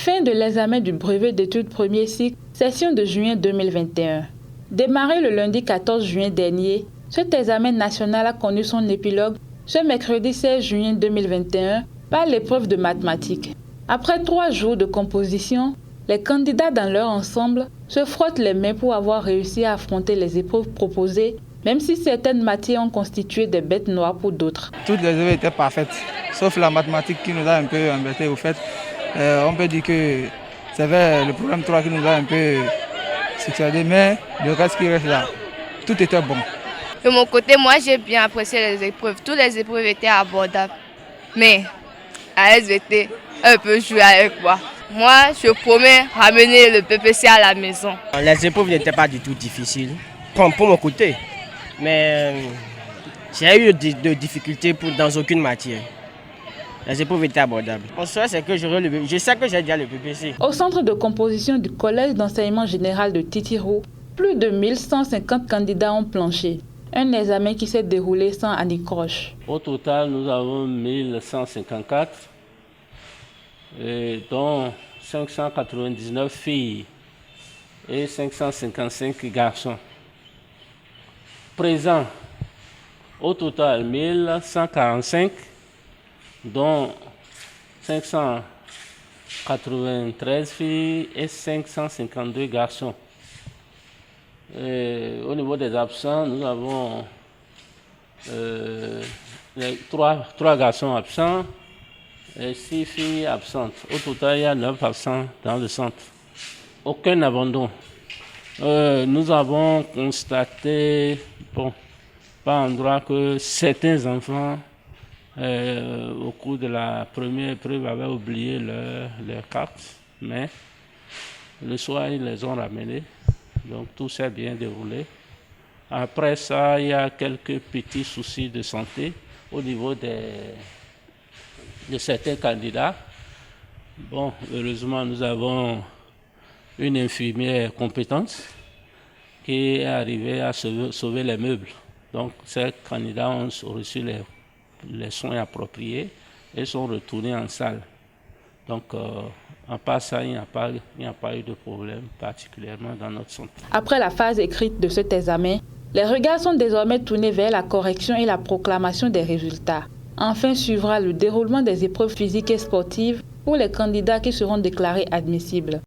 Fin de l'examen du brevet d'études premier cycle, session de juin 2021. Démarré le lundi 14 juin dernier, cet examen national a connu son épilogue ce mercredi 16 juin 2021 par l'épreuve de mathématiques. Après 3 jours de composition, les candidats dans leur ensemble se frottent les mains pour avoir réussi à affronter les épreuves proposées, même si certaines matières ont constitué des bêtes noires pour d'autres. Toutes les œuvres étaient parfaites, sauf la mathématique qui nous a un peu embêtés. Au fait, on peut dire que c'est le problème 3 qui nous a un peu succédé, mais le reste qui reste là, tout était bon. De mon côté, moi j'ai bien apprécié les épreuves. Toutes les épreuves étaient abordables, mais à SVT, un peu jouer avec moi. Moi, je promets ramener le PPC à la maison. Les épreuves n'étaient pas du tout difficiles, pour mon côté. Mais j'ai eu de difficultés dans aucune matière. Les épreuves étaient abordables. Mon souhait, c'est que je sais que j'ai déjà le PPC. Au centre de composition du Collège d'enseignement général de Titiro, plus de 1150 candidats ont planché. Un examen qui s'est déroulé sans anicroche. Au total, nous avons 1154, dont 599 filles et 555 garçons. Présents, au total 1145, dont 593 filles et 552 garçons. Au niveau des absents, nous avons 3 garçons absents et 6 filles absentes. Au total, il y a 9 absents dans le centre. Aucun abandon. Nous avons constaté, par endroit, que certains enfants, au cours de la première épreuve, avaient oublié leur carte, mais le soir, ils les ont ramenés. Donc tout s'est bien déroulé. Après ça, il y a quelques petits soucis de santé au niveau de certains candidats. Bon, heureusement, nous avons une infirmière compétente qui est arrivée à sauver les meubles. Donc ces candidats ont reçu les soins appropriés et sont retournés en salle. Donc, à part ça, il n'y a pas eu de problème particulièrement dans notre centre. Après la phase écrite de cet examen, les regards sont désormais tournés vers la correction et la proclamation des résultats. Enfin suivra le déroulement des épreuves physiques et sportives pour les candidats qui seront déclarés admissibles.